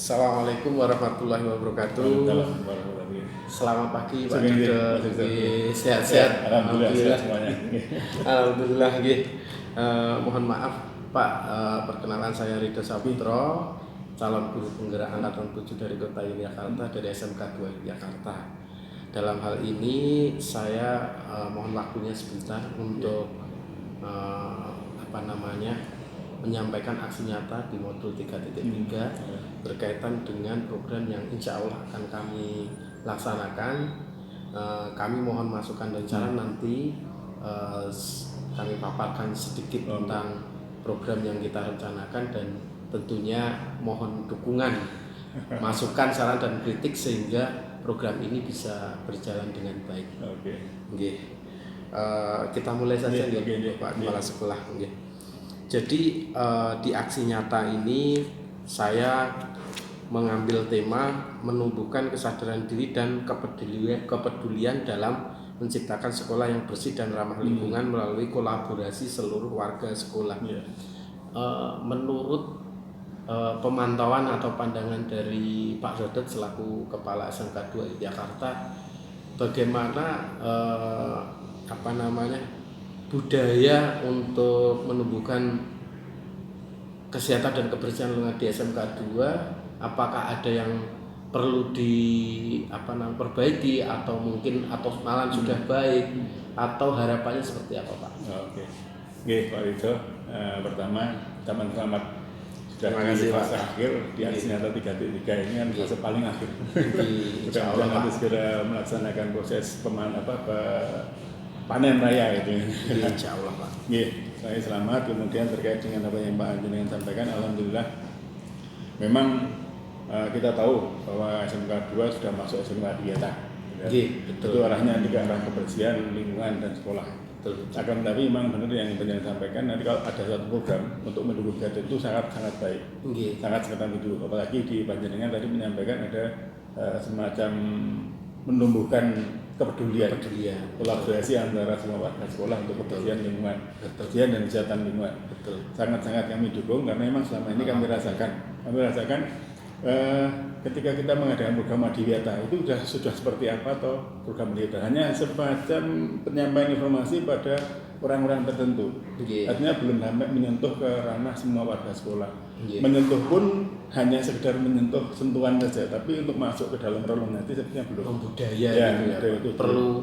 Assalamualaikum warahmatullahi wabarakatuh. Selamat pagi Pak Duda. Sehat-sehat. Alhamdulillah semuanya. Alhamdulillah. Mohon maaf Pak, perkenalan saya Ridho Saputro, calon guru penggerak angkatan 7 dari Kota Yogyakarta, dari SMK 2 Yogyakarta. Dalam hal ini saya mohon waktunya sebentar untuk menyampaikan aksi nyata di modul 3.3 berkaitan dengan program yang insya Allah akan kami laksanakan. Kami mohon masukan dan saran nanti kami paparkan sedikit tentang program yang kita rencanakan, dan tentunya mohon dukungan, masukan, saran dan kritik sehingga program ini bisa berjalan dengan baik. Kita mulai saja Pak Kepala Sekolah. Jadi di aksi nyata ini saya mengambil tema menumbuhkan kesadaran diri dan kepedulian dalam menciptakan sekolah yang bersih dan ramah lingkungan melalui kolaborasi seluruh warga sekolah. Menurut pemantauan atau pandangan dari Pak Dodot selaku Kepala SMK 2 Jakarta, bagaimana budaya untuk menumbuhkan kesehatan dan kebersihan lingkungan di SMK 2, apakah ada yang perlu diperbaiki atau malah sudah baik, atau harapannya seperti apa Pak? Oke, Pak Ridho, pertama teman selamat sudah di fase akhir di aksi nyata 3.3 ini kan fase paling akhir. Mudah-mudahan nanti segera melaksanakan proses panen raya itu. Insya Allah Pak. Saya selamat. Kemudian terkait dengan apa yang Pak Anjungan sampaikan, alhamdulillah memang kita tahu bahwa SMK 2 sudah masuk SMK Dieta. Itu arahnya ke arah kebersihan lingkungan dan sekolah. Akan tetapi memang benar yang Panjenengan sampaikan, nanti kalau ada satu program untuk mendukung kegiatan itu sangat baik, sangat itu. Apalagi di Panjenengan tadi menyampaikan ada semacam menumbuhkan kepedulian, kolaborasi antara semua warga sekolah untuk kebersihan lingkungan, kebersihan dan kesehatan lingkungan. Sangat kami dukung, karena memang selama ini kami rasakan ketika kita mengadakan program Adiwiyata itu sudah seperti apa atau program Adiwiyata hanya semacam penyampaian informasi pada orang-orang tertentu. Artinya belum sampai menyentuh ke ranah semua warga sekolah. Menyentuh pun hanya sekedar menyentuh sentuhan saja, tapi untuk masuk ke dalam relung hati sepertinya belum. Budaya itu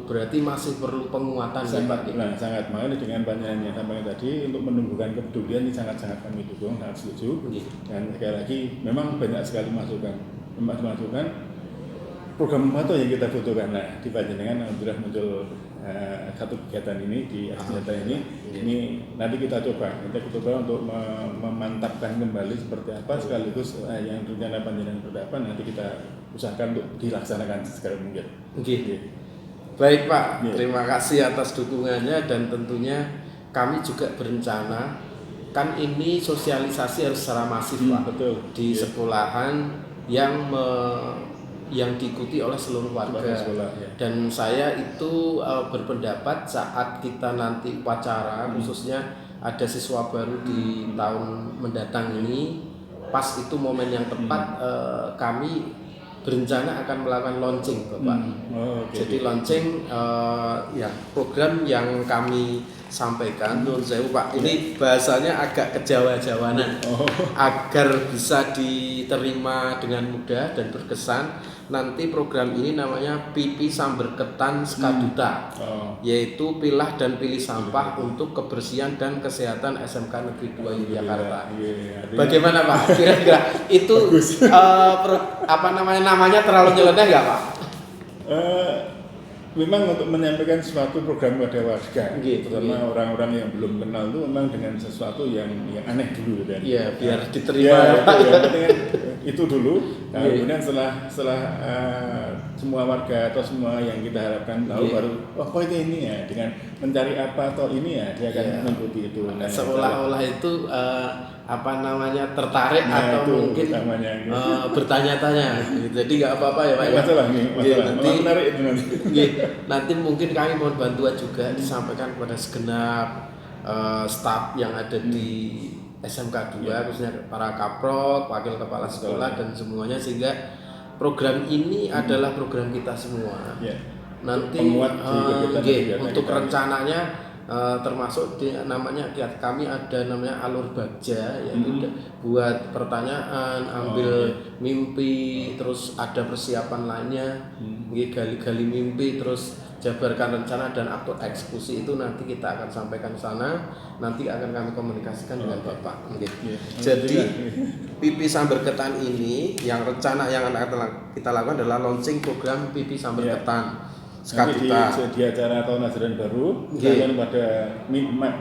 berarti masih perlu penguatan. Sangat. Makanya dengan banyaknya sampaikan tadi, untuk menumbuhkan kepedulian ini sangat kami dukung, sangat setuju. Dan sekali lagi memang banyak sekali masukan program apa yang kita butuhkan. Nah, di Panjenengan alhamdulillah muncul satu kegiatan ini di aksi nyata ini nanti kita coba untuk memantapkan kembali seperti apa, sekaligus yang rencana Panjenengan berdapat nanti kita usahakan untuk dilaksanakan segera mungkin. Baik Pak, terima kasih atas dukungannya, dan tentunya kami juga berencana kan ini sosialisasi harus secara masif Pak, di sekolahan yang diikuti oleh seluruh warga sekolah, dan saya itu berpendapat saat kita nanti upacara, khususnya ada siswa baru di tahun mendatang ini, pas itu momen yang tepat, kami berencana akan melakukan launching Bapak. Jadi launching program yang kami sampaikan, menurut saya Pak, ini bahasanya agak kejawa-jawanan, agar bisa diterima dengan mudah dan berkesan. Nanti program ini namanya Pipi Samber Ketan Skaduta, yaitu pilah dan pilih sampah untuk kebersihan dan kesehatan SMK Negeri 2 Yogyakarta. Bagaimana Pak? Kira-kira itu namanya terlalu nyeleneh nggak Pak? Memang untuk menyampaikan suatu program pada warga, terutama orang-orang yang belum kenal itu, memang dengan sesuatu yang aneh dulu, kan? Iya, biar diterima. Itu dulu. Nah, kemudian setelah semua warga atau semua yang kita harapkan tahu, baru ini ya, dengan mencari apa atau ini ya, dia akan mengikuti itu. Seolah-olah itu tertarik atau itu, mungkin bertanya-tanya. Jadi nggak apa-apa ya Pak. Masalah nanti menarik itu nanti. Nanti mungkin kami mohon bantuan juga disampaikan kepada segenap staf yang ada di SMK 2 khususnya para kaprok, wakil kepala sekolah dan semuanya, sehingga program ini adalah program kita semua. Nanti untuk rencananya termasuk namanya kami ada namanya alur bagja, yaitu buat pertanyaan, ambil mimpi, terus ada persiapan lainnya, gali-gali mimpi, terus jabarkan rencana dan aktor eksekusi itu nanti kita akan sampaikan sana, nanti akan kami komunikasikan dengan Bapak. Jadi PP Samber Ketan ini yang rencana yang akan kita lakukan adalah launching program PP Samber Ketan. Di acara tahun ajaran baru, kalian pada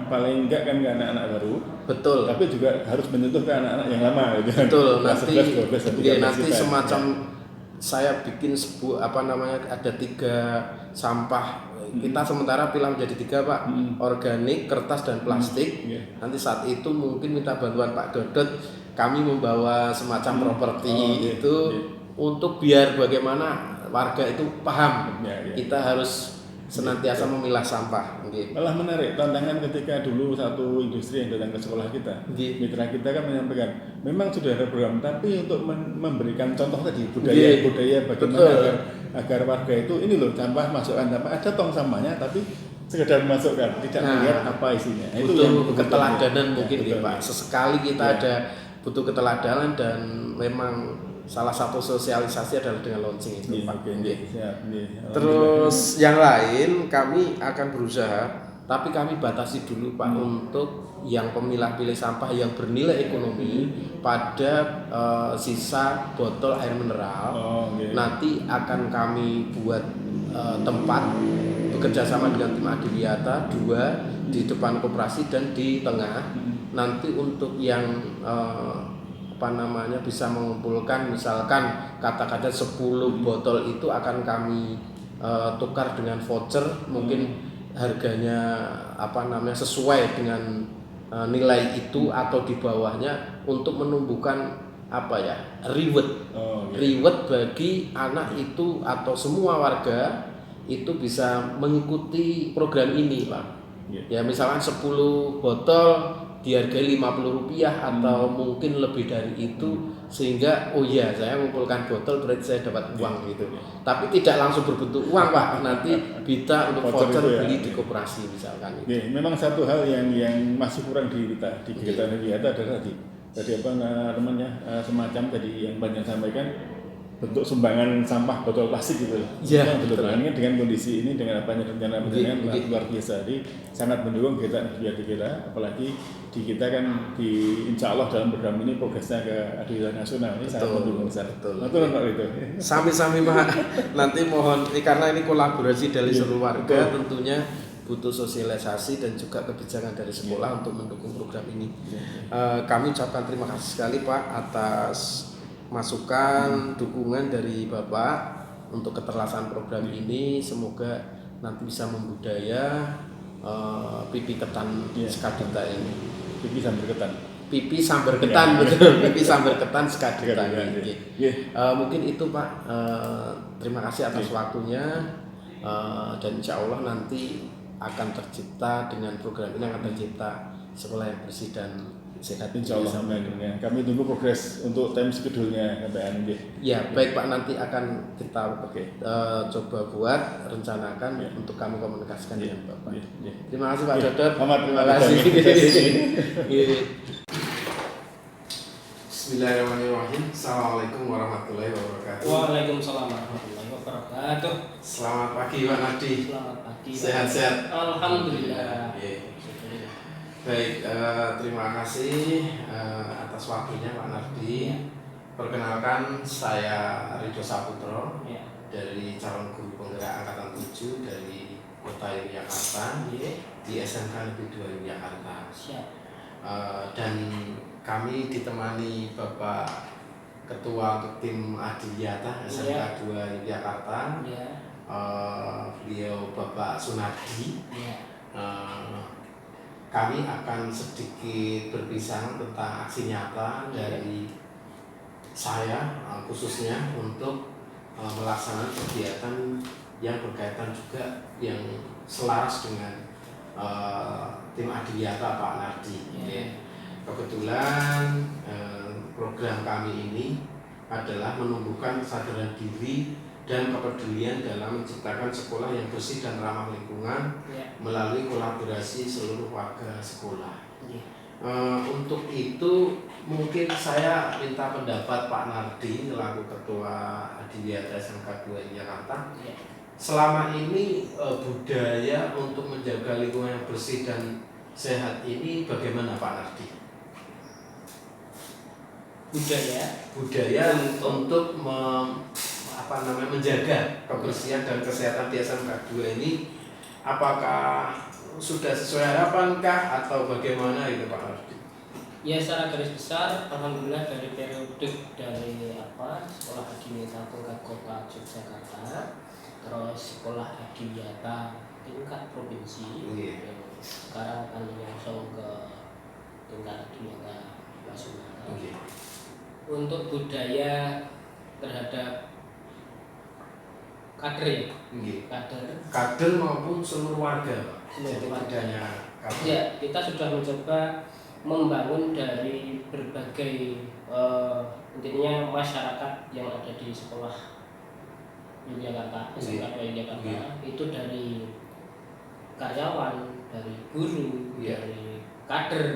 paling enggak kan ke anak-anak baru. Betul. Tapi juga harus menyentuh ke anak-anak yang lama. Betul. Nanti semacam saya bikin sebuah ada 3 sampah. Kita sementara pilah menjadi 3 Pak, organik, kertas dan plastik. Nanti saat itu mungkin minta bantuan Pak Dodot, kami membawa semacam properti itu untuk biar bagaimana warga itu paham kita harus senantiasa memilah sampah. Malah menarik tantangan ketika dulu satu industri yang datang ke sekolah kita, mitra kita kan menyampaikan memang sudah ada program, tapi untuk memberikan contoh tadi budaya bagaimana agar warga itu ini loh sampah masukkan sampah, ada tong sampahnya tapi sekedar masukkan, tidak melihat apa isinya. Itu keteladanan mungkin Pak. Sesekali kita ada butuh keteladanan, dan memang salah satu sosialisasi adalah dengan launching itu Pak. Terus yang lain kami akan berusaha, tapi kami batasi dulu Pak untuk yang pemilah pilih sampah yang bernilai ekonomi pada sisa botol air mineral. Nanti akan kami buat tempat bekerjasama dengan tim Adiwiyata 2 di depan koperasi dan di tengah. Nanti untuk yang bisa mengumpulkan misalkan kata-kata 10 botol itu akan kami tukar dengan voucher, mungkin harganya sesuai dengan nilai itu atau di bawahnya, untuk menumbuhkan reward bagi anak itu atau semua warga itu bisa mengikuti program ini Pak. Ya misalkan 10 botol dihargai Rp50 atau mungkin lebih dari itu, sehingga saya mengumpulkan botol berarti saya dapat uang gitu. Tapi tidak langsung berbentuk uang Pak, nanti bisa untuk voucher beli di koperasi misalkan. Memang satu hal yang masih kurang di kita di kegiatan Adiwiyata adalah tadi semacam tadi yang banyak sampaikan, bentuk sumbangan sampah botol plastik gitu. Betul. Ini dengan kondisi ini, dengan rencana luar biasa, jadi sangat mendukung kegiatan Adiwiyata kita, apalagi di kita kan insya Allah dalam program ini progresnya ke Adiwiyata Nasional ini sangat mendukung besar. Betul itu. Sami-sami Pak. Nanti mohon karena ini kolaborasi dari seluruh warga, tentunya butuh sosialisasi dan juga kebijakan dari sekolah untuk mendukung program ini. Kami ucapkan terima kasih sekali Pak atas masukan, dukungan dari Bapak untuk keterlaksanaan program ini. Semoga nanti bisa membudaya pipi ketan Skadita ini. Pipi Samber Ketan. Pipi Samber Ketan, betul. Pipi Samber Ketan Skadita ini. Mungkin itu Pak. Terima kasih atas waktunya, dan insya Allah nanti akan tercipta dengan program ini akan tercipta sekolah yang bersih dan sehat. Insya Allah. Kami tunggu progres untuk time schedule-nya KPN. Baik Pak, nanti akan kita coba buat, rencanakan untuk kami komunikasikan dengan Bapak. Terima kasih Pak Dodot. Terima kasih. Bismillahirrahmanirrahim. Assalamualaikum warahmatullahi wabarakatuh. Waalaikumsalam warahmatullahi wabarakatuh. Selamat pagi Pak Nardi. Selamat pagi. Sehat-sehat. Alhamdulillah. Baik, terima kasih atas waktunya Pak Nardi. Perkenalkan, saya Ridho Saputro dari calon guru penggerak angkatan 7 dari Kota Yogyakarta di SMK Negeri 2 Yogyakarta. Dan kami ditemani Bapak Ketua untuk tim Adiwiyata SMK 2 Yogyakarta. Beliau Bapak Sunardi. Kami akan sedikit berbincang tentang aksi nyata dari saya khususnya untuk melaksanakan kegiatan yang berkaitan juga yang selaras dengan tim Adiwiyata Pak Nardi. kebetulan program kami ini adalah menumbuhkan kesadaran diri dan kepedulian dalam menciptakan sekolah yang bersih dan ramah lingkungan melalui kolaborasi seluruh warga sekolah. Untuk itu mungkin saya minta pendapat Pak Nardi selaku Ketua Adiwiyata SMK 2 Jakarta. Selama ini budaya untuk menjaga lingkungan yang bersih dan sehat ini bagaimana Pak Nardi? Budaya untuk menjaga kebersihan dan kesehatan di SMK 2 ini apakah sudah sesuai harapankah atau bagaimana itu Pak Nardi? Ya, secara garis besar alhamdulillah dari periode dari Sekolah Adiwiyata tingkat Kota Yogyakarta, terus Sekolah Adiwiyata tingkat provinsi, sekarang akan langsung ke tingkat Adiwiyata nasional. Untuk budaya terhadap kader maupun seluruh warga, ya, kita sudah mencoba membangun dari berbagai intinya masyarakat yang ada di sekolah Yogyakarta, SMK 2 Yogyakarta, itu dari karyawan, dari guru, dari kader,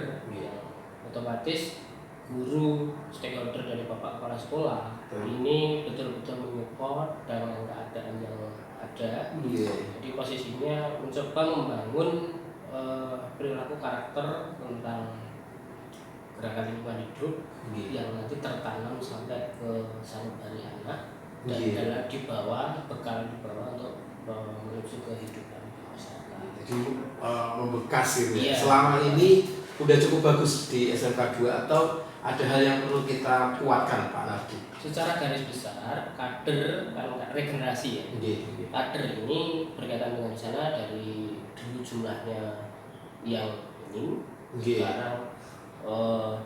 otomatis guru, stakeholder dari bapak kepala sekolah ini betul-betul menyupport dengan keadaan yang ada. Jadi posisinya mencoba membangun perilaku karakter tentang gerakan lingkungan hidup yang nanti tertanam sampai ke sanubari anak dan dalam bekal dibawa untuk menuju kehidupan masyarakat. Jadi membekas gitu ya. Selama ini udah cukup bagus di SMK 2 atau ada hal yang perlu kita kuatkan Pak Nardi? Secara garis besar kader kalau regenerasi ya. Kader ini berkaitan dengan di sana dari dulu jumlahnya yang minim, sekarang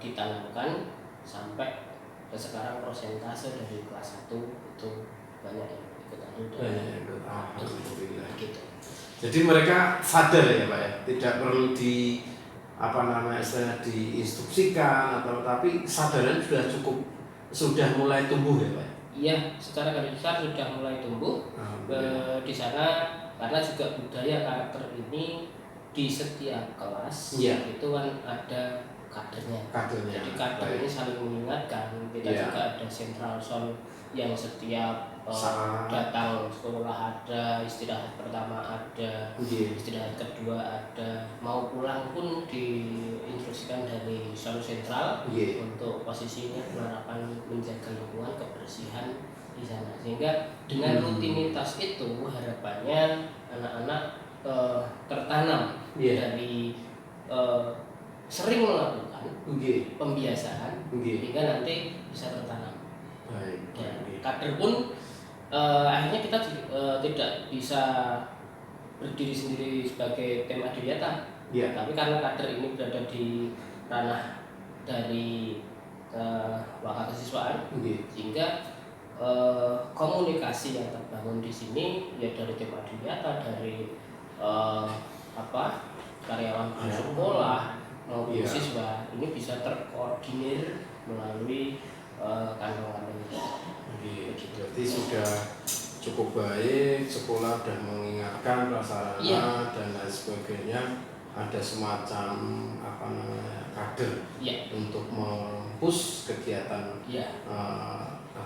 ditanamkan sampai sekarang persentase dari kelas 1 itu banyak yang ikut alhamdulillah gitu. Jadi mereka sadar ya Pak ya, tidak perlu diinstruksikan atau tapi kesadaran sudah mulai tumbuh ya Pak. Iya, secara garis besar sudah mulai tumbuh di sana karena juga budaya karakter ini di setiap kelas itu kan ada kadernya. Jadi kader ini saling mengingatkan. Kita juga ada central zone yang setiap datang sekolah ada, istirahat pertama ada, istirahat kedua ada, mau pulang pun diinstruksikan dari zone sentral untuk posisinya penerapan menjaga lingkungan kebersihan di sana. Sehingga dengan rutinitas itu harapannya anak-anak tertanam dari sering melakukan pembiasaan hingga nanti bisa tertanam. Kader pun akhirnya kita tidak bisa berdiri sendiri sebagai tim Adiwiyata, tapi karena kader ini berada di ranah dari wakil kesiswaan, sehingga komunikasi yang terbangun di sini ya dari tim Adiwiyata, dari karyawan sekolah maupun siswa ini bisa terkoordinir melalui kantong-kantong Berarti sudah cukup baik, sekolah sudah mengingatkan prasarana dan lain sebagainya, ada semacam kader untuk mempush kegiatan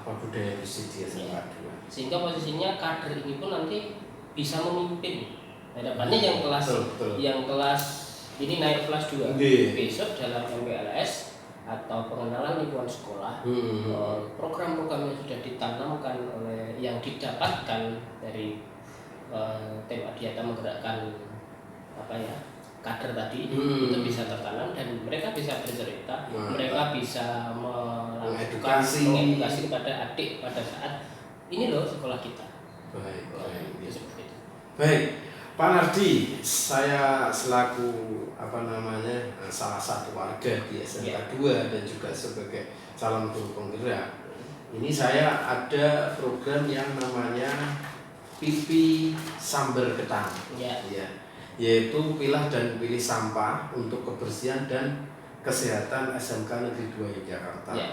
budaya bersih di SMK 2. Sehingga posisinya kader ini pun nanti bisa memimpin. Harapannya yang kelas ini naik kelas 2 besok dalam MPLS atau pengenalan lingkungan sekolah, program-program yang sudah ditanamkan oleh yang didapatkan dari tim Adiwiyata menggerakkan kader tadi itu bisa tertanam dan mereka bisa bercerita, mereka bisa mengedukasi kepada adik pada saat ini loh sekolah kita. Baik. Pak Nardi, saya selaku salah satu warga di SMK 2 dan juga sebagai calon guru penggerak, ini saya ada program yang namanya Pipi Samber Ketang, yaitu pilah dan pilih sampah untuk kebersihan dan kesehatan SMK Negeri 2 Yogyakarta. Ya.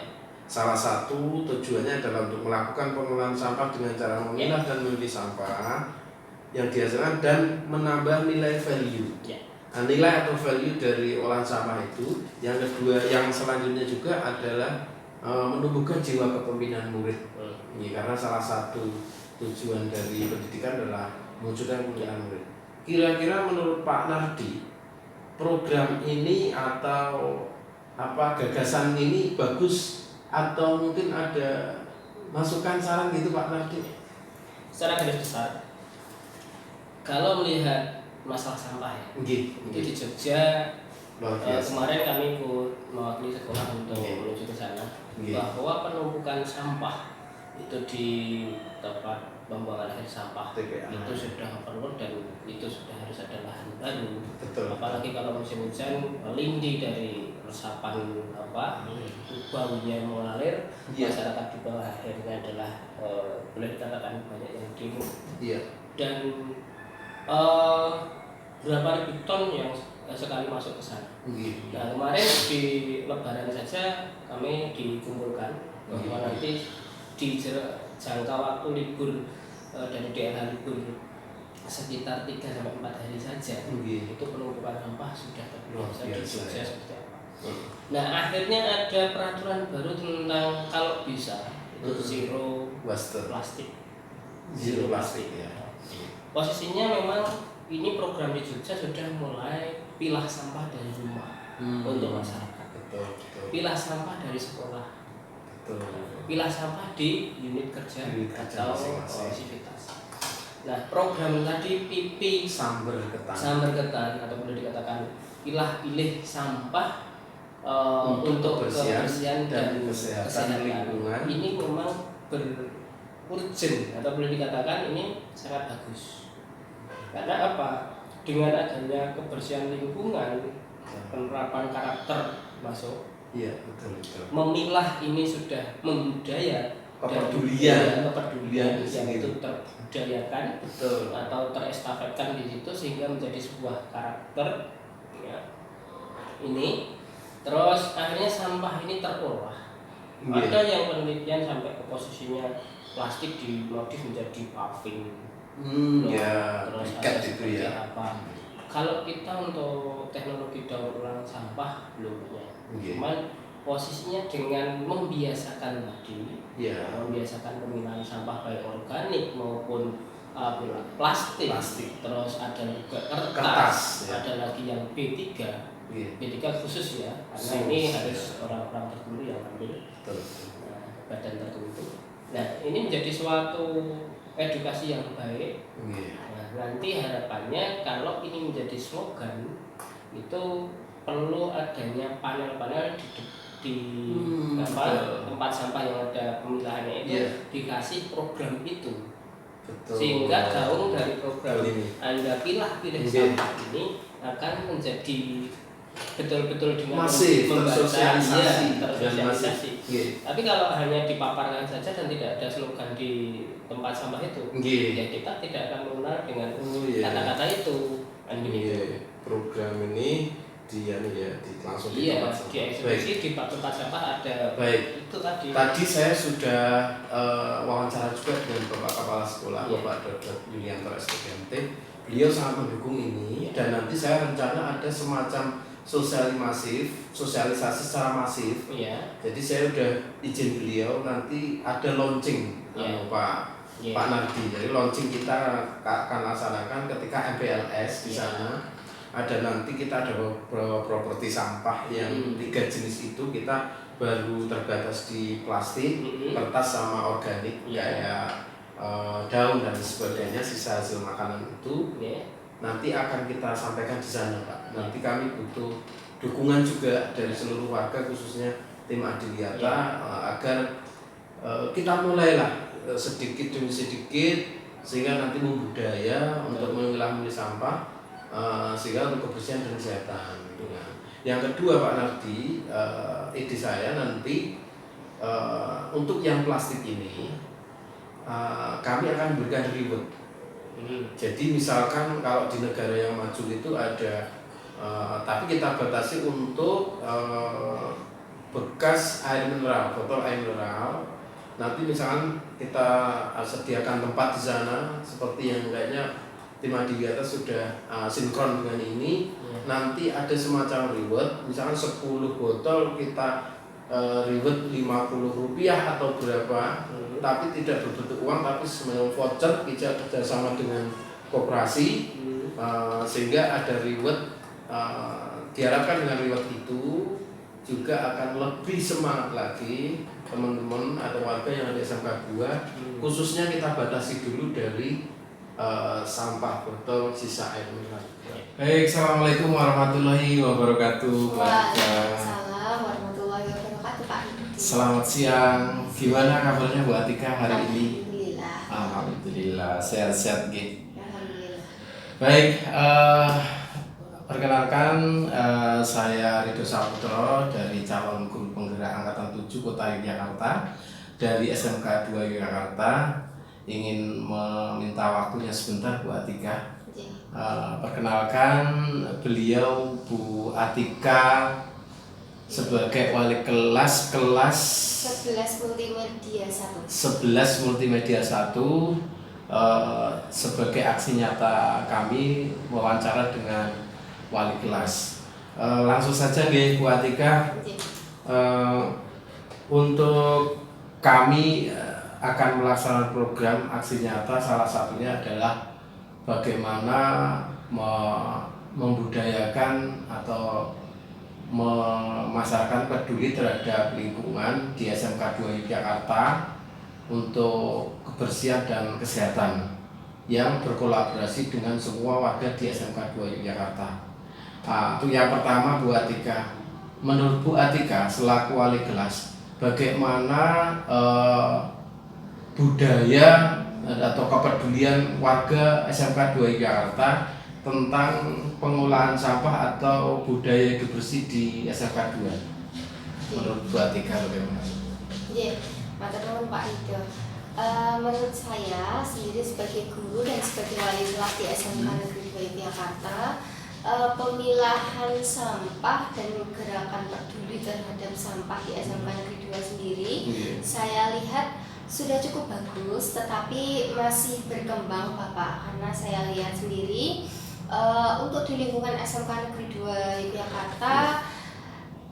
Salah satu tujuannya adalah untuk melakukan pengelolaan sampah dengan cara memilah dan memilih sampah yang dihasilkan dan menambah nilai value. Ya. Nah, nilai atau value dari olahan sampah itu. Yang kedua, yang selanjutnya juga adalah menumbuhkan jiwa kepemimpinan murid. Ini karena salah satu tujuan dari pendidikan adalah mewujudkan kepemimpinan murid. Kira-kira menurut Pak Nardi, program ini atau gagasan ini bagus atau mungkin ada masukan saran gitu Pak Nardi? Secara garis besar, kalau melihat masalah sampah ya, itu di Jogja kemarin kami ikut mewakili sekolah untuk menuju ke sana, bahwa penumpukan sampah itu di tempat pembuangan akhir sampah itu sudah overload dan itu sudah harus ada lahan baru. Betul. Apalagi kalau musim hujan, lindi dari resapan baunya mengalir, masyarakat di bawah akhirnya adalah boleh dikatakan banyak yang demo. Dan berapa ribu ton yang sekali masuk ke sana. Nah, kemarin di Lebaran saja kami dikumpulkan bahwa nanti di jangka waktu libur dari daerah libur sekitar 3-4 hari saja, itu penumpukan sampah sudah terbiasa di Jogja seperti apa. Nah, akhirnya ada peraturan baru tentang kalau bisa itu zero plastik. Zero plastik ya. Posisinya memang ini program di Jogja sudah mulai pilah sampah dari rumah untuk masyarakat. Betul. Pilah sampah dari sekolah. Betul. Pilah sampah di unit kerja atau sivitas. Nah, program tadi PP samber ketan atau boleh dikatakan pilih sampah untuk kebersihan dan kesehatan lingkungan ini memang urgent atau boleh dikatakan ini sangat bagus. Karena apa? Dengan adanya kebersihan lingkungan, penerapan karakter masuk. Iya, betul. Memilah ini sudah membudaya kepedulian yang itu terbudayakan atau terestafetkan di situ sehingga menjadi sebuah karakter ya. Ini terus akhirnya sampah ini terolah. Ada yang penelitian sampai ke posisinya plastik dimodif menjadi paving. Terus ada seperti apa? Kalau kita untuk teknologi daur ulang sampah belum punya. Cuman posisinya dengan membiasakan tadi, membiasakan pemilahan sampah baik organik maupun plastik. Terus ada juga kertas. Ada lagi yang B3. B3 khusus ya, karena ini harus orang-orang tertentu yang ambil, badan tertentu. Nah, ini menjadi suatu edukasi yang baik. Nah, nanti harapannya kalau ini menjadi slogan itu perlu adanya panel-panel di tempat sampah yang ada pemilahannya itu dikasih program itu. Sehingga gaung dari program Anda pilih sampah ini akan menjadi betul-betul dengan tersosialisasi. Tapi kalau hanya dipaparkan saja dan tidak ada slogan di tempat sampah itu, ya kita tidak akan mengenal dengan kata-kata itu. Program ini langsung di tempat sampah. Dieksekusi di tempat sampah ada. Baik. Itu tadi. Tadi saya sudah wawancara juga dengan Bapak Kepala Sekolah, Bapak Dr. Yulianto SPMT. Beliau sangat mendukung ini dan nanti saya rencana ada semacam sosialisasi secara masif. Jadi saya udah izin beliau nanti ada launching Pak Nardi. Jadi launching kita akan laksanakan ketika MPLS di sana. Ada nanti kita ada properti sampah yang 3 jenis itu kita baru terbatas di plastik, kertas sama organik kayak daun dan sebagainya, sisa hasil makanan itu. Nanti akan kita sampaikan di sana Pak. Nanti kami butuh dukungan juga dari seluruh warga khususnya tim Adiliata agar kita mulailah sedikit demi sedikit sehingga nanti membudaya untuk memilah sampah sehingga untuk kebersihan dan kesehatan gitu kan. Yang kedua Pak Nardi, ide saya nanti untuk yang plastik ini kami akan memberikan reward. Jadi misalkan kalau di negara yang maju itu ada Tapi kita batasi untuk bekas air mineral, botol air mineral. Nanti misalkan kita sediakan tempat di sana seperti yang kayaknya tim di atas sudah sinkron dengan ini. Nanti ada semacam reward, misalkan 10 botol kita reward Rp50 atau berapa, tapi tidak berbentuk uang, tapi semacam voucher kita kerjasama dengan koperasi, sehingga ada reward. Diharapkan dengan reward itu juga akan lebih semangat lagi teman-teman atau warga yang ada di SMK 2, khususnya kita batasi dulu dari sampah botol sisa air mineral. Baik, assalamualaikum warahmatullahi wabarakatuh. Waalaikumsalam warahmatullahi wabarakatuh, Pak. Selamat siang. Gimana kabarnya Bu Atika hari ini? Alhamdulillah. Alhamdulillah, sehat-sehat gitu. Alhamdulillah. Baik, perkenalkan saya Ridho Saputro dari calon guru penggerak angkatan 7 Kota Yogyakarta dari SMK 2 Yogyakarta. Ingin meminta waktunya sebentar Bu Atika. Perkenalkan, beliau Bu Atika sebagai wali kelas 11 Multimedia 1. 11 Multimedia 1, sebagai aksi nyata kami wawancara dengan wali kelas. Langsung saja nih Bu Atika, untuk kami akan melaksanakan program aksi nyata, salah satunya adalah bagaimana membudayakan atau masyarakat peduli terhadap lingkungan di SMK 2 Yogyakarta untuk kebersihan dan kesehatan yang berkolaborasi dengan semua warga di SMK 2 Yogyakarta. Itu yang pertama Bu Atika. Menurut Bu Atika selaku wali kelas, bagaimana budaya atau kepedulian warga SMK 2 Yogyakarta tentang pengolahan sampah atau budaya hidup bersih di SMK 2? Menurut Bu Atika bagaimana? Iya, matur Pak Ridho. Menurut saya sendiri sebagai guru dan sebagai wali kelas di SMK Negeri 2 Yogyakarta, pemilahan sampah dan gerakan peduli terhadap sampah di SMK Negeri 2 sendiri, saya lihat sudah cukup bagus, tetapi masih berkembang Bapak, karena saya lihat sendiri untuk di lingkungan SMK Negeri 2 Yogyakarta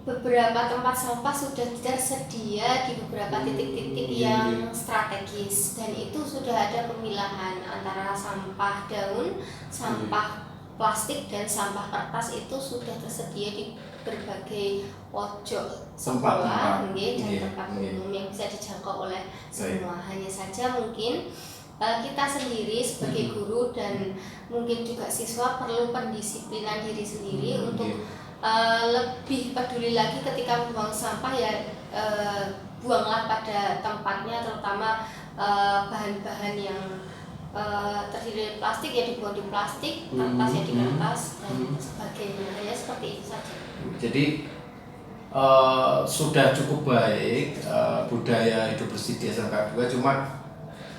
beberapa tempat sampah sudah tersedia di beberapa titik-titik yang strategis, dan itu sudah ada pemilahan antara sampah daun, sampah plastik dan sampah kertas, itu sudah tersedia di berbagai pojok sekolah dan tempat umum yang bisa dijangkau oleh semua. Hanya saja mungkin kita sendiri sebagai guru dan mungkin juga siswa perlu pendisiplinan diri sendiri untuk lebih peduli lagi ketika membuang sampah, ya buanglah pada tempatnya, terutama bahan-bahan yang terdiri dari plastik ya dibuang di plastik, kertas ya di kertas, dan sebagainya. Hanya seperti itu saja. Jadi sudah cukup baik budaya hidup bersih di SMK 2, cuma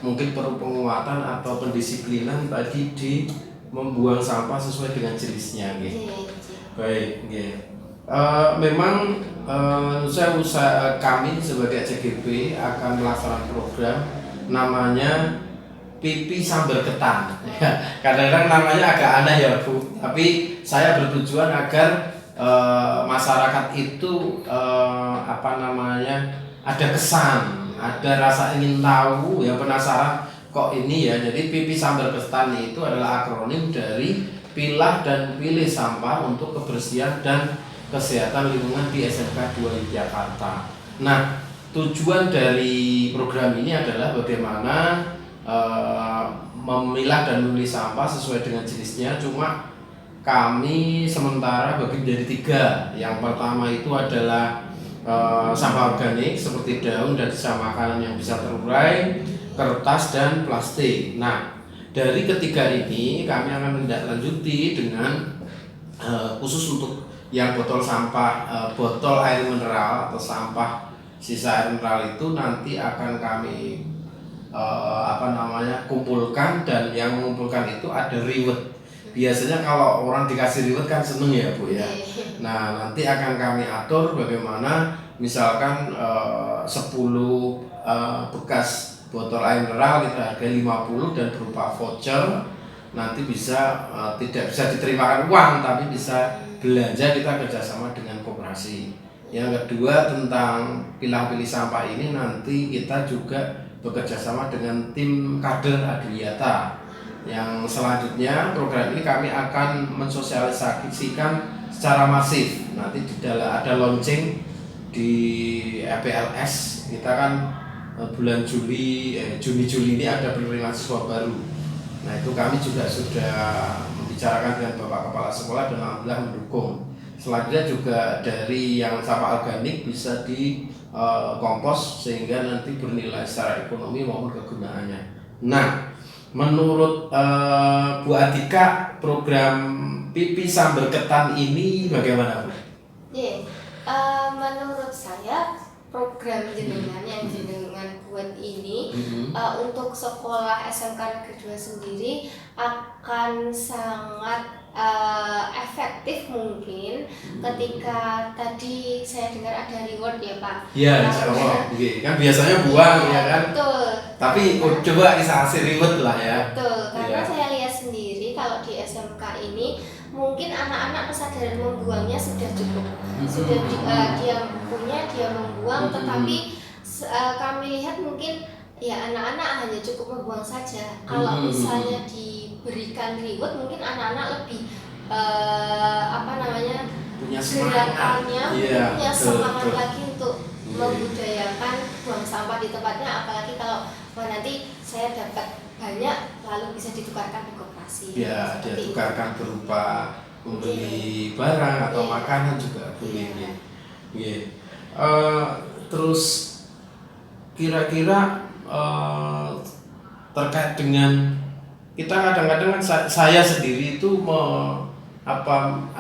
mungkin perlu penguatan atau pendisiplinan tadi di membuang sampah sesuai dengan jenisnya gitu. Baik, memang kami sebagai CGP akan melaksanakan program namanya pipi sambar ketan. Kadang-kadang namanya agak aneh ya Bu, tapi saya bertujuan agar masyarakat itu ada kesan, ada rasa ingin tahu, ya penasaran kok ini ya. Jadi pipi sambar ketan itu adalah akronim dari pilah dan pilih sampah untuk kebersihan dan kesehatan lingkungan di SMK 2 Yogyakarta. Nah, tujuan dari program ini adalah bagaimana memilah dan memilih sampah sesuai dengan jenisnya. Cuma kami sementara bagi menjadi 3. Yang pertama itu adalah sampah organik seperti daun dan sisa makanan yang bisa terurai, kertas dan plastik. Nah, dari ketiga ini kami akan menindaklanjuti dengan khusus untuk yang botol sampah, botol air mineral atau sampah sisa air mineral itu nanti akan kami kumpulkan, dan yang mengumpulkan itu ada reward. Biasanya kalau orang dikasih reward kan seneng ya Bu ya. Nah nanti akan kami atur bagaimana misalkan 10 bekas botol air mineral kita harga 50 dan berupa voucher, nanti bisa tidak bisa diterimakan uang tapi bisa belanja, kita kerjasama dengan koperasi. Yang kedua tentang pilah-pilih sampah ini nanti kita juga bekerjasama dengan tim kader Adwiyata. Yang selanjutnya program ini kami akan mensosialisasikan secara masif. Nanti di dalam ada launching di EPLS. Kita kan bulan Juni-Juli ini ada penerimaan siswa baru. Nah itu kami juga sudah membicarakan dengan Bapak Kepala Sekolah dan alhamdulillah mendukung. Selanjutnya juga dari yang sampah organik bisa dikompos sehingga nanti bernilai secara ekonomi maupun kegunaannya. Nah menurut Bu Atika, program pipi sambar ketan ini bagaimana Bu? Menurut saya program jenengan yang jenengan buat ini untuk sekolah SMK Negeri 2 sendiri akan sangat efektif mungkin ketika tadi saya dengar ada reward ya Pak. Iya, insya Allah. Kan biasanya buang ya kan. Betul. Tapi coba kasih reward lah ya. Betul, karena saya lihat sendiri kalau di SMK ini mungkin anak-anak kesadaran membuangnya sudah cukup. Sudah dia punya, dia membuang, tetapi kami lihat mungkin ya anak-anak hanya cukup membuang saja. Kalau misalnya diberikan reward mungkin anak-anak lebih punya semangat, punya semangat lagi untuk membudayakan buang sampah di tempatnya, apalagi kalau nanti saya dapat banyak lalu bisa ditukarkan di koperasi. Ya, dia tukarkan berupa membeli barang atau makanan juga boleh. Terus kira-kira terkait dengan kita kadang-kadang kan saya sendiri itu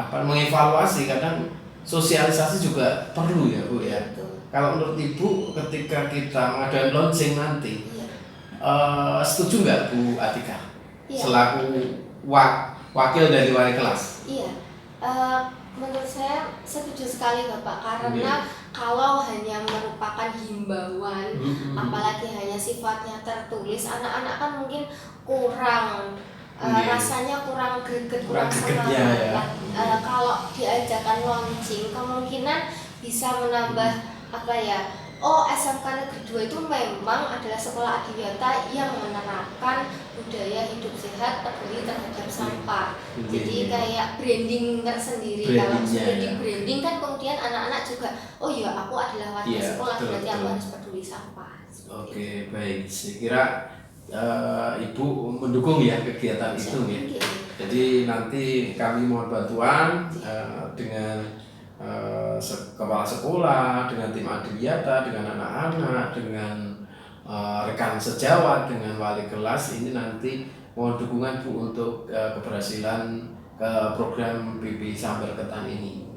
mengevaluasi, kadang sosialisasi juga perlu ya Bu ya. Kalau menurut Ibu ketika kita mengadakan launching nanti setuju nggak Bu Atika selaku wakil dari wali kelas? Iya, menurut saya setuju sekali Bapak, karena kalau hanya merupakan himbauan, apalagi hanya sifatnya tertulis, anak-anak kan mungkin kurang rasanya kurang greget, kurang semangat. Kalau diajarkan launching kemungkinan bisa menambah SMK Negeri 2 itu memang adalah sekolah Adwiyata yang menerapkan budaya hidup sehat, peduli terhadap sampah. Jadi kayak branding tersendiri. Kalau sudah di branding kan kemudian anak-anak juga, oh ya aku adalah warga sekolah, berarti aku harus peduli sampah. Oke, baik. Saya kira Ibu mendukung ya kegiatan itu ya. Jadi nanti kami mohon bantuan dengan kepala sekolah, dengan tim Adwiyata, dengan anak-anak, dengan rekan sejawat, dengan wali kelas. Ini nanti mohon dukungan Bu untuk keberhasilan program pipi sambar ketan ini.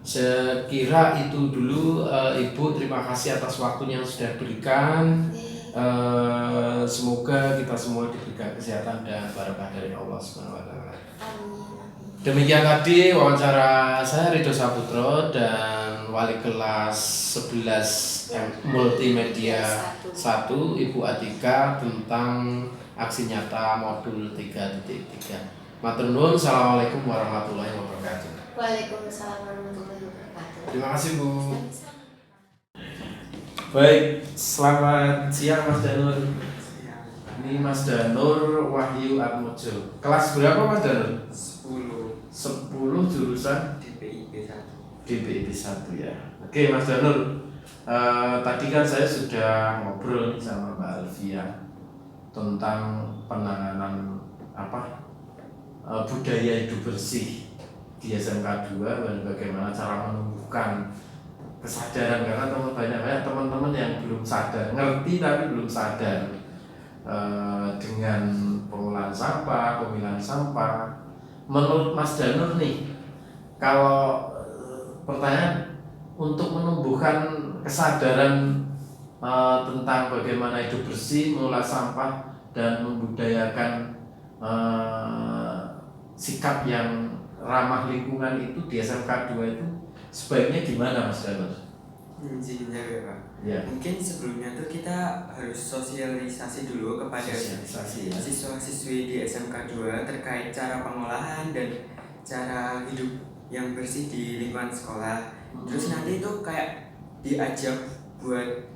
Sekira itu dulu Ibu, terima kasih atas waktunya yang sudah diberikan. Semoga kita semua diberikan kesehatan dan barokah dari Allah SWT. Demikian tadi wawancara saya Ridho Saputro dan wali kelas 11 Multimedia 1 Ibu Atika tentang aksi nyata modul 3.3. Matur nuwun, assalamualaikum warahmatullahi wabarakatuh. Waalaikumsalam warahmatullahi wabarakatuh. Terima kasih Bu. Baik, selamat siang Mas Danur. Ini Mas Danur Wahyu Atmojo. Kelas berapa Mas Danur? 10 jurusan DPIP 1 ya. Oke Mas Danur, tadi kan saya sudah ngobrol nih sama Mbak Alfia tentang penanganan budaya hidup bersih di SMK 2 dan bagaimana cara menumbuhkan kesadaran, karena banyak teman-teman yang belum sadar, ngerti tapi belum sadar dengan pengolahan sampah, pemilahan sampah. Menurut Mas Danur nih, kalau pertanyaan untuk menumbuhkan kesadaran tentang bagaimana hidup bersih, mengolah sampah dan membudayakan sikap yang ramah lingkungan itu di SMK 2 itu sebaiknya gimana Mas Danur? Intinya ya Pak. Ya. Mungkin sebelumnya tuh kita harus sosialisasi dulu kepada Sosialisasi, ya. siswa-siswi di SMK 2 terkait cara pengolahan dan cara hidup yang bersih di lingkungan sekolah. Terus nanti itu kayak diajak buat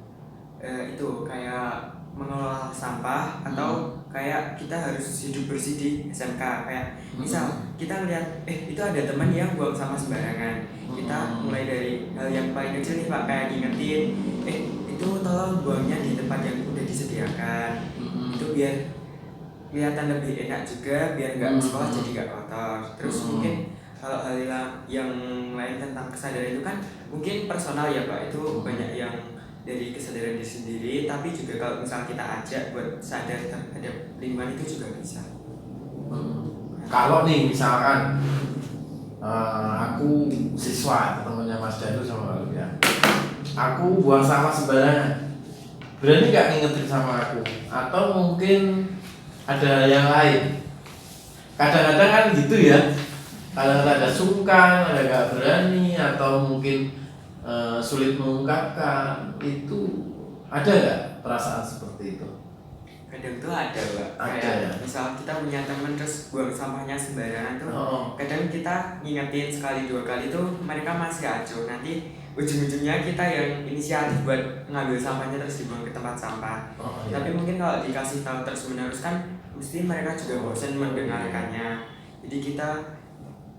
itu kayak mengelola sampah atau kayak kita harus hidup bersih di SMK. Kayak misal kita lihat itu ada teman yang buang sampah sembarangan, kita mulai dari hal yang paling kecil nih Pak, kayak ngingetin itu tolong buangnya di tempat yang udah disediakan. Itu biar kelihatan lebih enak juga, biar nggak sekolah jadi nggak kotor. Terus mungkin kalau hal yang lain tentang kesadaran itu kan mungkin personal ya Pak, itu banyak yang dari kesadaran diri sendiri, tapi juga kalau misal kita ajak buat sadar terhadap lingkungan itu juga bisa. Kalau nih misalkan aku siswa temannya Mas Danu sama Mbak ya, aku buang sampah sembarangan, berani nggak ngingetin sama aku? Atau mungkin ada yang lain? Kadang-kadang kan gitu ya, kadang-kadang ada sungkan, ada nggak berani, atau mungkin sulit mengungkapkan. Itu ada nggak perasaan seperti itu? Kadang tuh ada Pak, Ada, kayak ya? misal kita punya teman terus buang sampahnya sembarangan tuh, kadang kita ngingetin sekali dua kali tuh mereka masih acuh. Nanti ujung-ujungnya kita yang inisiatif buat ngambil sampahnya terus dibuang ke tempat sampah. Iya. Tapi mungkin kalau dikasih tahu terus menerus kan mesti mereka juga bosan mendengarkannya. Jadi kita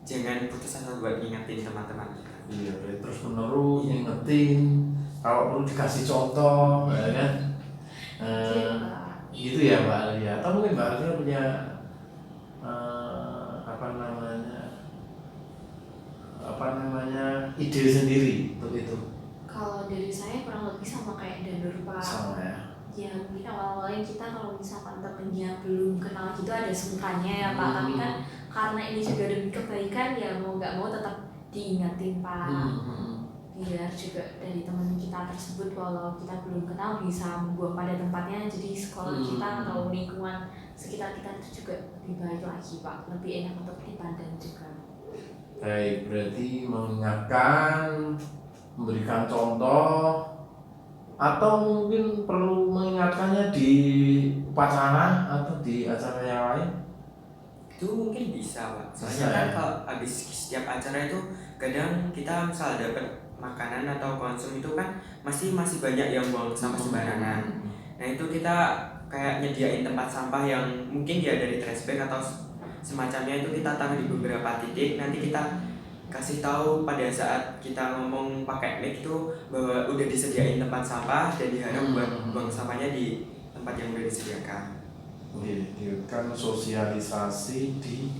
jangan putus asa buat ngingetin teman-teman kita. Iya, terus menerus ngingetin, kalau perlu dikasih contoh, ya kan? Gitu ya Mbak Alia. Atau mungkin Mbak Alia punya ide sendiri untuk itu? Kalau dari saya kurang lebih sama kayak Danur Pak. Sama ya. Ya mungkin awal-awalnya kita kalau misalkan temennya belum kenal gitu ada sungkannya ya Pak. Tapi kan karena ini juga demi kebaikan ya mau nggak mau tetap diingatin Pak. Biar juga dari teman kita tersebut walau kita belum kenal bisa membuang pada tempatnya, jadi sekolah kita atau lingkungan sekitar kita itu juga lebih baik lagi Pak, lebih enak untuk dipandang juga. Baik, berarti mengingatkan, memberikan contoh, atau mungkin perlu mengingatkannya di upacara atau di acara yang lain? Itu mungkin bisa Pak. Soalnya Bisa, kan ya? kalau habis setiap acara itu kadang kita misal dapat makanan atau konsum itu kan masih banyak yang buang sampah sembarangan. Nah itu kita kayak nyediain tempat sampah yang mungkin ya dari trash bag atau semacamnya, itu kita taruh di beberapa titik. Nanti kita kasih tahu pada saat kita ngomong pakai mic itu bahwa udah disediain tempat sampah dan diharap buat buang sampahnya di tempat yang udah disediakan. Kan sosialisasi di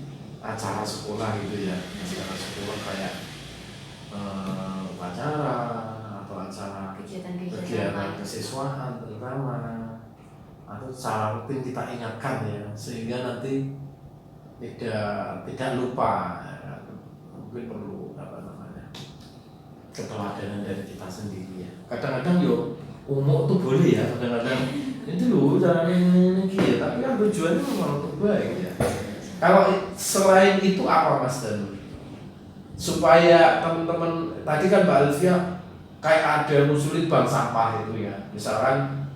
acara sekolah gitu ya, acara sekolah kayak upacara atau acara kegiatan kesiswaan terutama, atau secara rutin kita ingatkan ya, sehingga nanti tidak lupa ya. Mungkin perlu keteladanan dari kita sendiri ya. Kadang-kadang umum tuh boleh ya, kadang-kadang itu loh jangan ini ya, tapi kan tujuannya memang untuk baik ya. Kalau selain itu apa Mas Danu? Supaya teman-teman tadi kan Mbak Alfia kayak ada ngusulin bank sampah itu ya, misalkan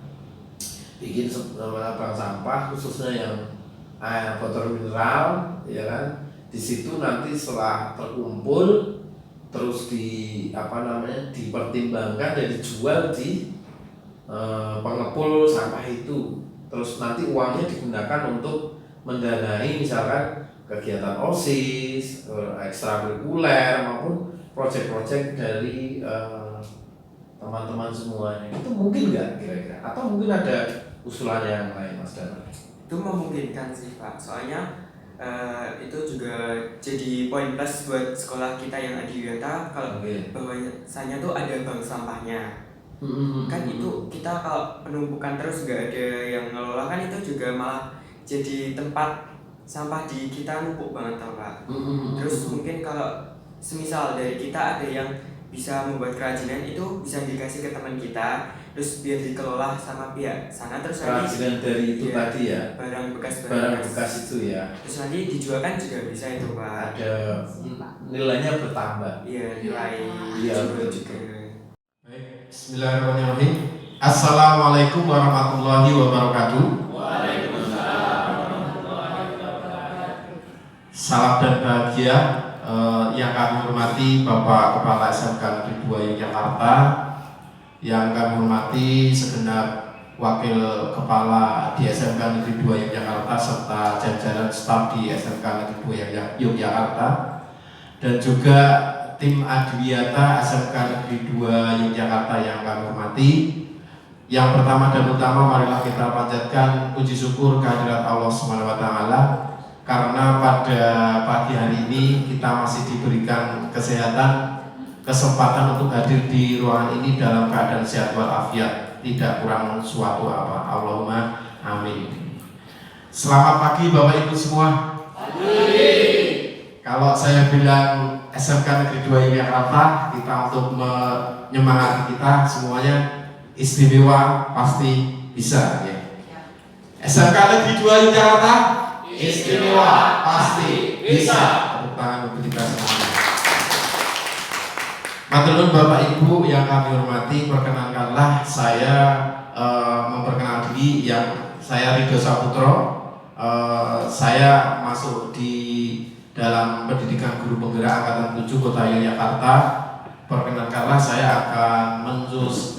bikin bank sampah khususnya yang botol mineral ya kan, di situ nanti setelah terkumpul terus dipertimbangkan dan dijual di pengepul sampah itu, terus nanti uangnya digunakan untuk mendanai misalkan kegiatan OSIS, ekstrakurikuler maupun proyek-proyek dari teman-teman semuanya. Itu mungkin nggak kira-kira? Atau mungkin ada usulan yang lain Mas Danu? Itu memungkinkan sih Pak, soalnya itu juga jadi poin plus buat sekolah kita yang Adiwiyata kalau bahwasanya tuh ada bank sampahnya. Kan itu kita kalau penumpukan terus nggak ada yang ngelola kan itu juga malah jadi tempat sampah di kita numpuk banget tau Pak. Terus mungkin kalau semisal dari kita ada yang bisa membuat kerajinan itu bisa dikasih ke teman kita, terus biar dikelola sama pihak sana, terus kerajinan dari itu ya, tadi ya, barang barang bekas itu ya, terus nanti dijual kan juga bisa itu Pak. ada nilainya bertambah. Iya, nilai Iya, jual betul. juga. Baik, bismillahirrahmanirrahim. Assalamualaikum warahmatullahi wabarakatuh. Salam dan bahagia yang kami hormati Bapak Kepala SMK Negeri 2 Yogyakarta, yang kami hormati segenap Wakil Kepala di SMK Negeri 2 Yogyakarta serta jajaran staf di SMK Negeri 2 Yogyakarta, dan juga tim Adiwiyata SMK Negeri 2 Yogyakarta yang kami hormati. Yang pertama dan utama, marilah kita panjatkan puji syukur kehadirat Allah SWT, karena pada pagi hari ini kita masih diberikan kesehatan, kesempatan untuk hadir di ruangan ini dalam keadaan sehat walafiat, tidak kurang suatu apa. Allahumma amin. Selamat pagi Bapak Ibu semua. Kalau saya bilang SMK Negeri 2 Yogyakarta, kita untuk menyemangati kita semuanya istimewa, pasti bisa ya. SMK Negeri 2 Yogyakarta istimewa, pasti bisa. Tepuk tangan untuk kita semuanya. Matur nuwun Bapak Ibu yang kami hormati, perkenankanlah saya memperkenalkan diri. Yang saya Ridho Saputro, saya masuk di dalam pendidikan guru penggerak angkatan 7 Kota Yogyakarta. Perkenankanlah saya akan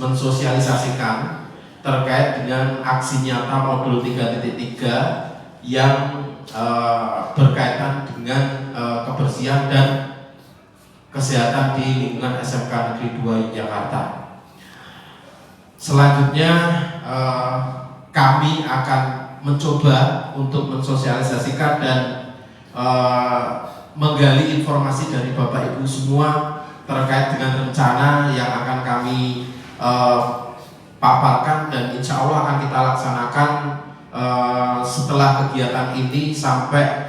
mensosialisasikan terkait dengan aksi nyata modul 3.3 yang berkaitan dengan kebersihan dan kesehatan di lingkungan SMK Negeri 2 Yogyakarta. Selanjutnya kami akan mencoba untuk mensosialisasikan dan menggali informasi dari Bapak Ibu semua terkait dengan rencana yang akan kami paparkan, dan insya Allah akan kita laksanakan setelah kegiatan ini sampai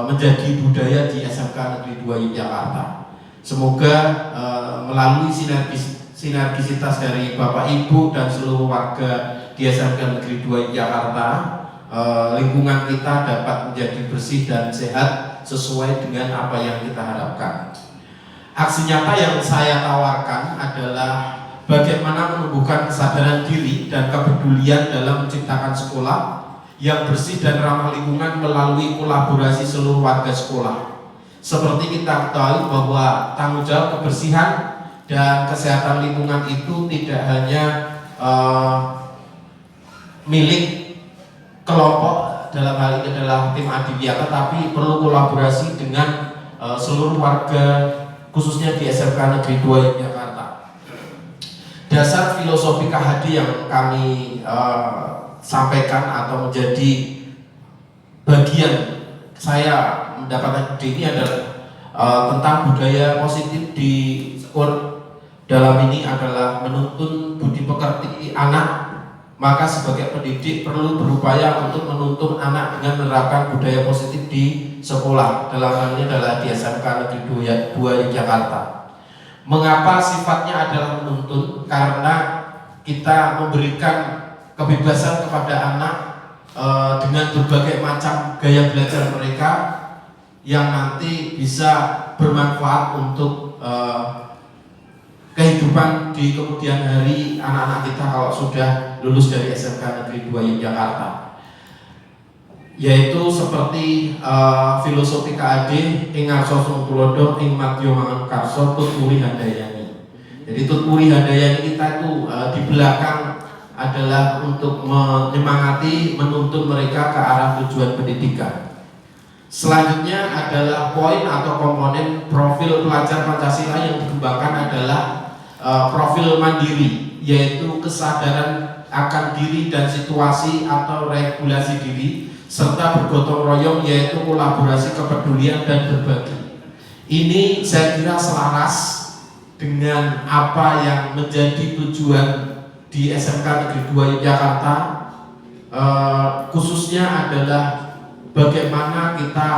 menjadi budaya di SMK Negeri 2 Yogyakarta. Semoga melalui sinergisitas dari Bapak Ibu dan seluruh warga di SMK Negeri 2 Yogyakarta, lingkungan kita dapat menjadi bersih dan sehat sesuai dengan apa yang kita harapkan. Aksi nyata yang saya tawarkan adalah bagaimana menumbuhkan kesadaran diri dan kepedulian dalam menciptakan sekolah yang bersih dan ramah lingkungan melalui kolaborasi seluruh warga sekolah. Seperti kita ketahui bahwa tanggung jawab kebersihan dan kesehatan lingkungan itu tidak hanya milik kelompok, dalam hal ini adalah tim Adiwiyata, tapi perlu kolaborasi dengan seluruh warga, khususnya di SMK Negeri 2 Yogyakarta. Dasar filosofi KHD yang kami sampaikan atau menjadi bagian saya mendapatkan ide ini adalah tentang budaya positif di sekolah. Dalam ini adalah menuntun budi pekerti anak. Maka sebagai pendidik perlu berupaya untuk menuntun anak dengan menerapkan budaya positif di sekolah. Dalam hal ini adalah di SMK Negeri 2 Yogyakarta. Mengapa sifatnya adalah menuntun? Karena kita memberikan kebebasan kepada anak dengan berbagai macam gaya belajar mereka yang nanti bisa bermanfaat untuk kehidupan di kemudian hari anak-anak kita kalau sudah lulus dari SMK Negeri 2 Yogyakarta. Yaitu seperti filosofi KAD ing ngarsa tulodo ing madya mangun karsa tuturi handayani. Jadi tuturi handayani kita itu di belakang adalah untuk menyemangati, menuntun mereka ke arah tujuan pendidikan. Selanjutnya adalah poin atau komponen profil pelajar Pancasila yang dikembangkan adalah profil mandiri, yaitu kesadaran akan diri dan situasi atau regulasi diri, serta bergotong royong, yaitu kolaborasi, kepedulian, dan berbagi. Ini saya kira selaras dengan apa yang menjadi tujuan di SMK Negeri 2 Yogyakarta, khususnya adalah bagaimana kita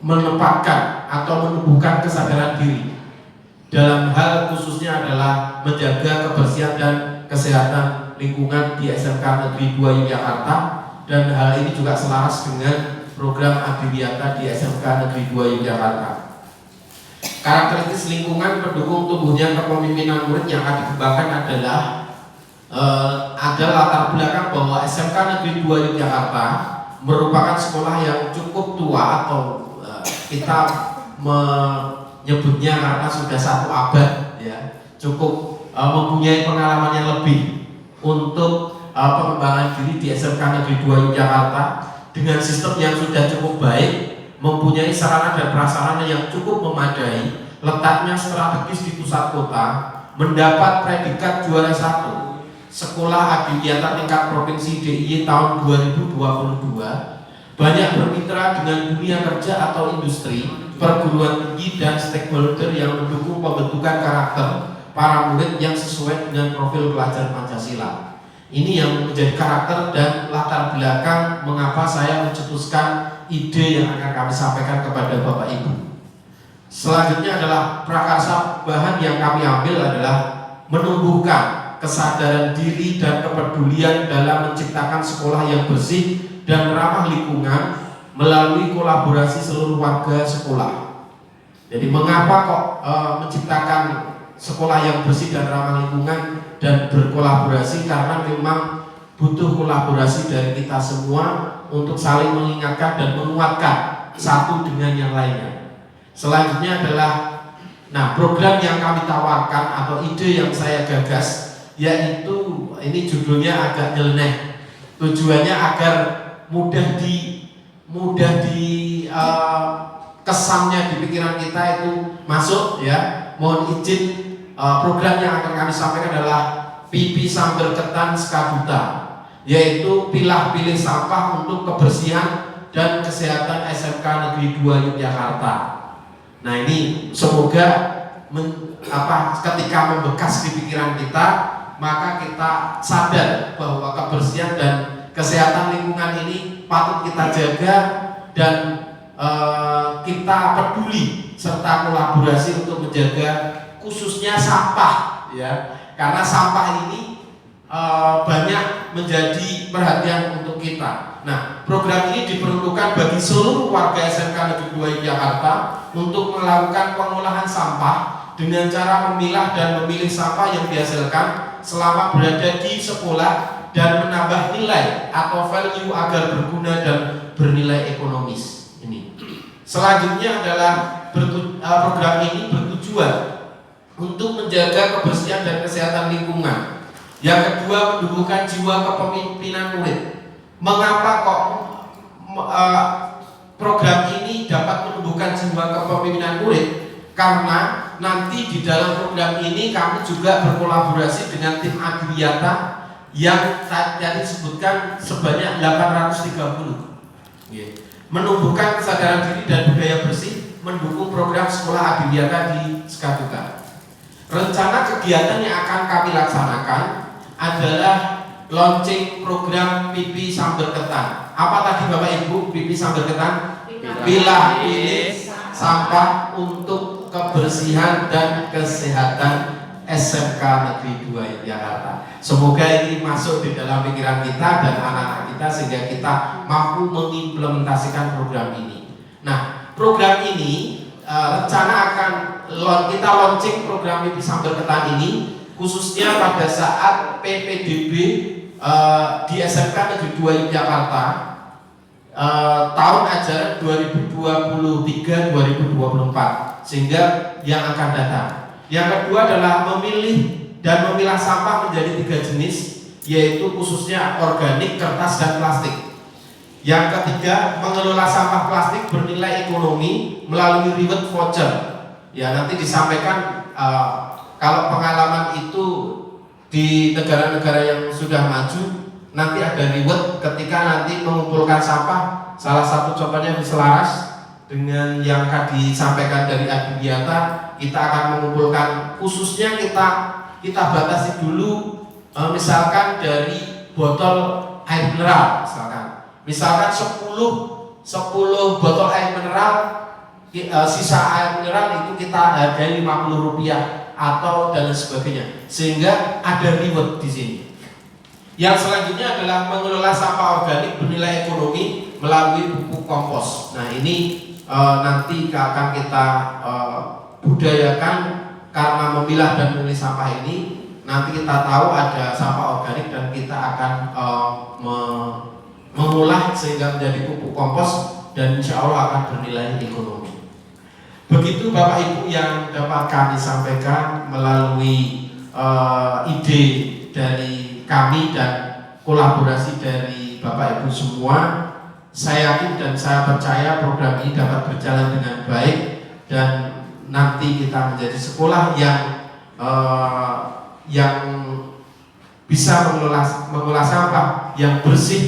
menempatkan atau menumbuhkan kesadaran diri dalam hal khususnya adalah menjaga kebersihan dan kesehatan lingkungan di SMK Negeri 2 Yogyakarta, dan hal ini juga selaras dengan program Adiwiyata di SMK Negeri 2 Yogyakarta. Karakteristik lingkungan pendukung tumbuhnya kepemimpinan murid yang akan dikembangkan adalah ada latar belakang bahwa SMK Negeri 2 Yogyakarta merupakan sekolah yang cukup tua, atau kita menyebutnya karena sudah 1 abad ya, cukup mempunyai pengalaman yang lebih untuk pengembangan diri di SMK Negeri 2 Yogyakarta dengan sistem yang sudah cukup baik, mempunyai sarana dan prasarana yang cukup memadai, letaknya strategis di pusat kota, mendapat predikat juara 1 Sekolah Adiwiyata tingkat Provinsi DIY tahun 2022, banyak bermitra dengan dunia kerja atau industri, perguruan tinggi dan stakeholder yang mendukung pembentukan karakter para murid yang sesuai dengan profil pelajar Pancasila. Ini yang menjadi karakter dan latar belakang mengapa saya mencetuskan ide yang akan kami sampaikan kepada Bapak Ibu. Selanjutnya adalah prakarsa bahan yang kami ambil adalah menumbuhkan kesadaran diri dan kepedulian dalam menciptakan sekolah yang bersih dan ramah lingkungan melalui kolaborasi seluruh warga sekolah. Jadi mengapa kok menciptakan sekolah yang bersih dan ramah lingkungan dan berkolaborasi? Karena memang butuh kolaborasi dari kita semua untuk saling mengingatkan dan menguatkan satu dengan yang lainnya. Selanjutnya adalah program yang kami tawarkan atau ide yang saya gagas, yaitu ini judulnya agak nyeleneh. Tujuannya agar mudah di kesannya di pikiran kita itu masuk ya. Mohon izin, program yang akan kami sampaikan adalah Pipi Sambil Ketan Skaduta, yaitu pilah-pilih sampah untuk kebersihan dan kesehatan SMK Negeri 2 Yogyakarta. Nah ini semoga ketika membekas di pikiran kita, maka kita sadar bahwa kebersihan dan kesehatan lingkungan ini patut kita jaga, dan kita peduli serta kolaborasi untuk menjaga khususnya sampah ya, karena sampah ini banyak menjadi perhatian untuk kita. Nah, program ini diperuntukkan bagi seluruh warga SMK Negeri 2 Yogyakarta untuk melakukan pengolahan sampah dengan cara memilah dan memilih sampah yang dihasilkan selama berada di sekolah dan menambah nilai atau value agar berguna dan bernilai ekonomis. Ini. Selanjutnya adalah program ini bertujuan untuk menjaga kebersihan dan kesehatan lingkungan. Yang kedua, menumbuhkan jiwa kepemimpinan murid. Mengapa kok program ini dapat menumbuhkan jiwa kepemimpinan murid? Karena nanti di dalam program ini kami juga berkolaborasi dengan tim Adiwiyata yang tadi disebutkan sebanyak 830. Menumbuhkan kesadaran diri dan budaya bersih, mendukung program sekolah Adiwiyata di Skaduta. Rencana kegiatan yang akan kami laksanakan adalah launching program Pipi Sambil Ketan. Apa tadi Bapak Ibu Pipi Sambil Ketan? Pilah-pilih sampah untuk kebersihan dan kesehatan SMK Negeri 2 Yogyakarta. Semoga ini masuk di dalam pikiran kita dan anak-anak kita sehingga kita mampu mengimplementasikan program ini. Nah, program ini rencana akan kita launching program Pipi Sambil Ketan ini khususnya pada saat PPDB di SMK Negeri 2 Yogyakarta tahun ajaran 2023-2024, sehingga yang akan datang. Yang kedua adalah memilih dan memilah sampah menjadi 3 jenis, yaitu khususnya organik, kertas, dan plastik. Yang ketiga, mengelola sampah plastik bernilai ekonomi melalui reward voucher. Ya, nanti disampaikan kalau pengalaman itu di negara-negara yang sudah maju, nanti ada reward ketika nanti mengumpulkan sampah. Salah satu contohnya selaras dengan yang akan disampaikan dari Adiwiyata. Kita akan mengumpulkan, khususnya kita batasi dulu, misalkan dari botol air mineral, misalkan 10 botol air mineral sisa air mineral itu kita hargai Rp50 atau dan sebagainya, sehingga ada reward di sini. Yang selanjutnya adalah mengelola sampah organik bernilai ekonomi melalui pupuk kompos. Nah ini nanti akan kita budayakan, karena memilah dan memilih sampah ini nanti kita tahu ada sampah organik dan kita akan mengolah sehingga menjadi pupuk kompos dan insya Allah akan bernilai ekonomi. Begitu Bapak Ibu yang dapat kami sampaikan melalui ide dari kami dan kolaborasi dari Bapak Ibu semua. Saya yakin dan saya percaya program ini dapat berjalan dengan baik dan nanti kita menjadi sekolah yang bisa mengolah sampah yang bersih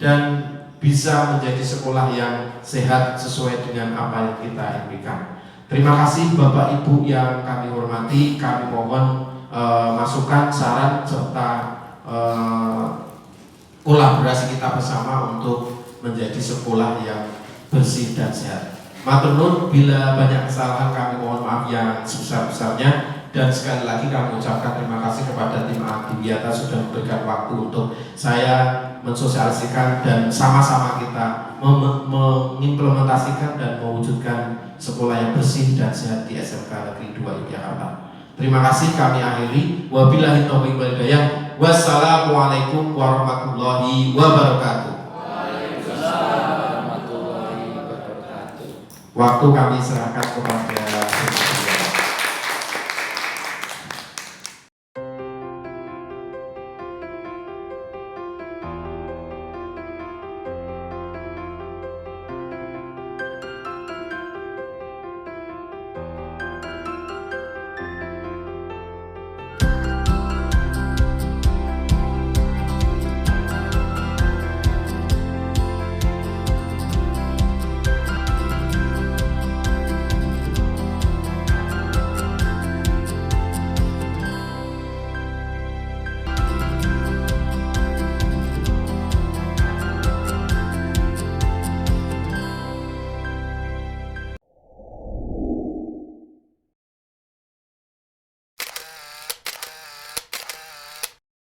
dan bisa menjadi sekolah yang sehat sesuai dengan apa yang kita impikan. Terima kasih Bapak Ibu yang kami hormati. Kami mohon masukan, saran serta kolaborasi kita bersama untuk menjadi sekolah yang bersih dan sehat. Matur nuwun, bila banyak kesalahan kami mohon maaf yang sebesar-besarnya, dan sekali lagi kami ucapkan terima kasih kepada tim Adiwiyata sudah memberikan waktu untuk saya mensosialisasikan dan sama-sama kita mengimplementasikan dan mewujudkan sekolah yang bersih dan sehat di SMK Negeri 2 Yogyakarta. Terima kasih, kami akhiri. Wabillahi taufiq wal hidayah. Wassalamualaikum warahmatullahi wabarakatuh. Waktu kami serahkan kepada